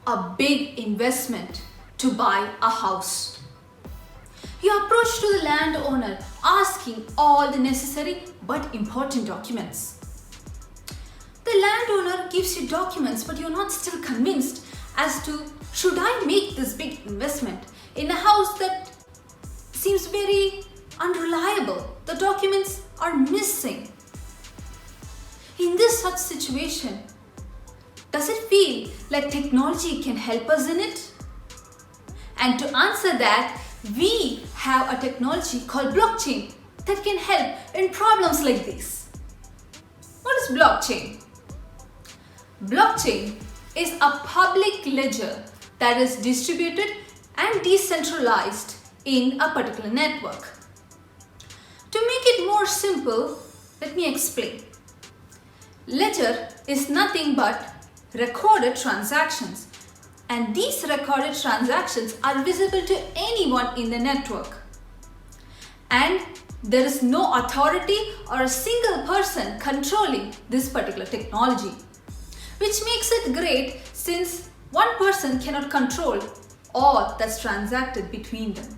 a big investment to buy a house. You approach to the landowner asking all the necessary but important documents. The landowner gives you documents, but you're not still convinced as to should I make this big investment in a house that seems very unreliable. The documents are missing. In this such situation, does it feel like technology can help us in it? And to answer that, we have a technology called blockchain that can help in problems like this. What is blockchain? Blockchain is a public ledger that is distributed and decentralized in a particular network. To make it more simple, let me explain. Ledger is nothing but recorded transactions, and these recorded transactions are visible to anyone in the network. And there is no authority or a single person controlling this particular technology, which makes it great since one person cannot control all that's transacted between them.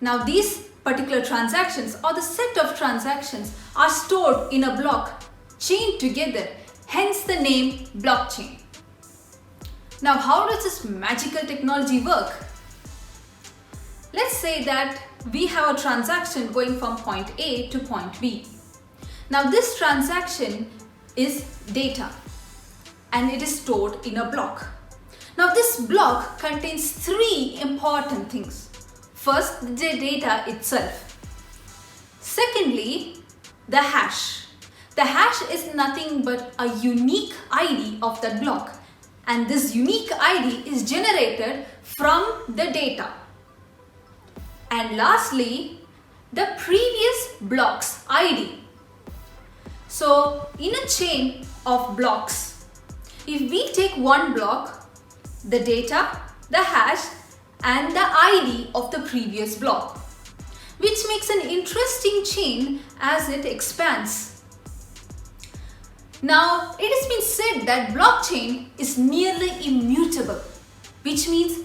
Now these particular transactions or the set of transactions are stored in a block, chained together, hence the name blockchain. Now how does this magical technology work? Let's say that we have a transaction going from point A to point B. Now this transaction is data and it is stored in a block. Now this block contains three important things. First, the data itself. Secondly, the hash. The hash is nothing but a unique ID of that block, and this unique ID is generated from the data. And lastly, the previous block's ID. So in a chain of blocks, if we take one block, the data, the hash, and the ID of the previous block, which makes an interesting chain as it expands. Now, it has been said that blockchain is nearly immutable, which means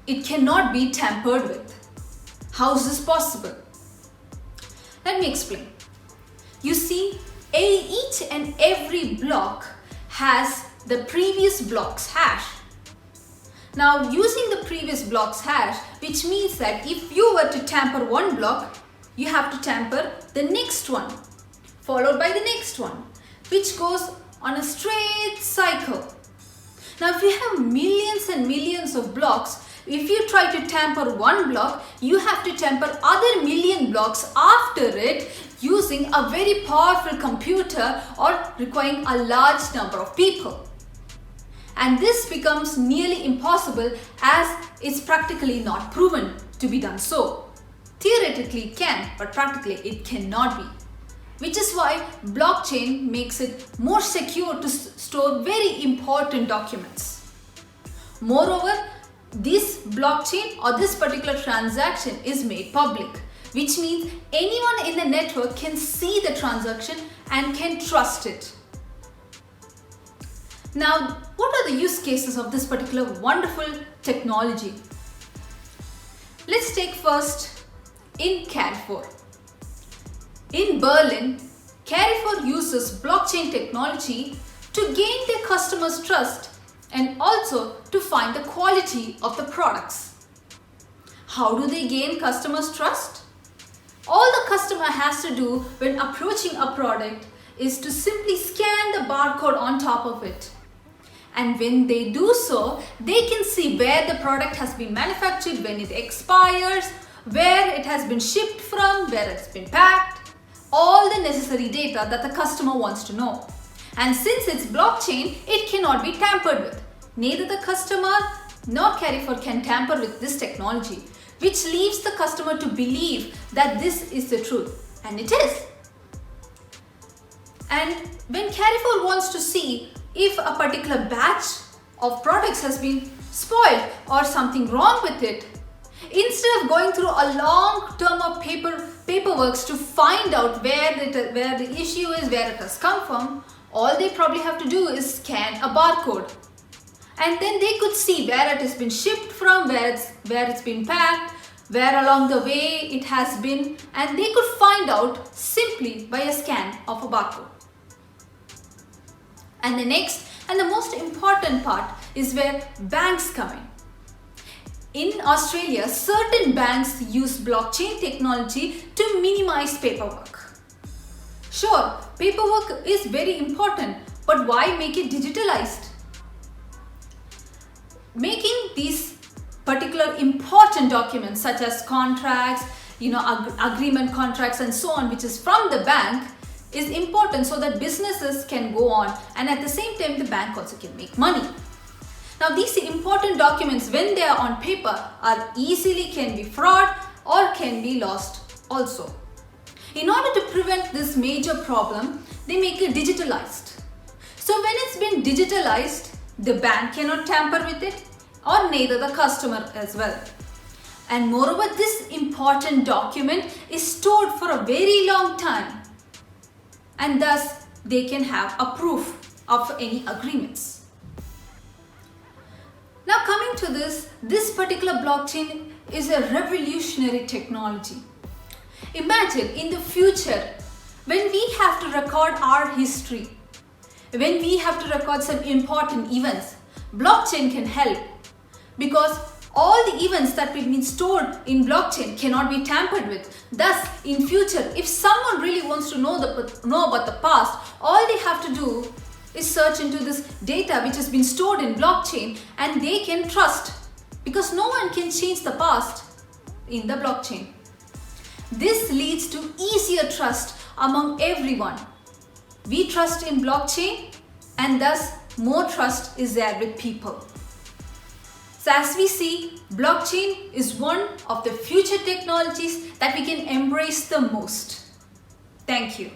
it cannot be tampered with. How is this possible? Let me explain. You see, each and every block has the previous block's hash. Now, using the previous block's hash, which means that if you were to tamper one block, you have to tamper the next one, followed by the next one, which goes on a straight cycle. Now, if you have millions and millions of blocks, if you try to tamper one block, you have to tamper other million blocks after it using a very powerful computer or requiring a large number of people. And this becomes nearly impossible as it's practically not proven to be done so. Theoretically it can, but practically it cannot be. Which is why blockchain makes it more secure to store very important documents. Moreover, this blockchain or this particular transaction is made public, which means anyone in the network can see the transaction and can trust it. Now, what are the use cases of this particular wonderful technology? Let's take first in Carrefour. In Berlin, Carrefour uses blockchain technology to gain their customers' trust and also to find the quality of the products. How do they gain customers' trust? All the customer has to do when approaching a product is to simply scan the barcode on top of it. And when they do so, they can see where the product has been manufactured, when it expires, where it has been shipped from, where it's been packed, all the necessary data that the customer wants to know. And since it's blockchain, it cannot be tampered with. Neither the customer nor Carrefour can tamper with this technology, which leaves the customer to believe that this is the truth. And it is. And when Carrefour wants to see if a particular batch of products has been spoiled or something wrong with it, instead of going through a long term of paperwork to find out where the issue is, where it has come from, all they probably have to do is scan a barcode. and then they could see where it has been shipped from, where it's been packed, where along the way it has been, and they could find out simply by a scan of a barcode. And the next and the most important part is where banks come in. In Australia, certain banks use blockchain technology to minimize paperwork. Sure, paperwork is very important, but why make it digitalized? Making these particular important documents such as contracts, agreement contracts and so on, which is from the bank, is important so that businesses can go on, and at the same time the bank also can make money. Now these important documents, when they are on paper, are easily can be fraud or can be lost also. In order to prevent this major problem, they make it digitalized. So when it's been digitalized, the bank cannot tamper with it, or neither the customer as well. And moreover, this important document is stored for a very long time, and thus they can have a proof of any agreements. Now coming to this particular blockchain is a revolutionary technology. Imagine in the future when we have to record our history, when we have to record some important events, blockchain can help, because all the events that have been stored in blockchain cannot be tampered with. Thus, in future, if someone really wants to know about the past, all they have to do is search into this data which has been stored in blockchain, and they can trust, because no one can change the past in the blockchain. This leads to easier trust among everyone. We trust in blockchain, and thus more trust is there with people. So as we see, blockchain is one of the future technologies that we can embrace the most. Thank you.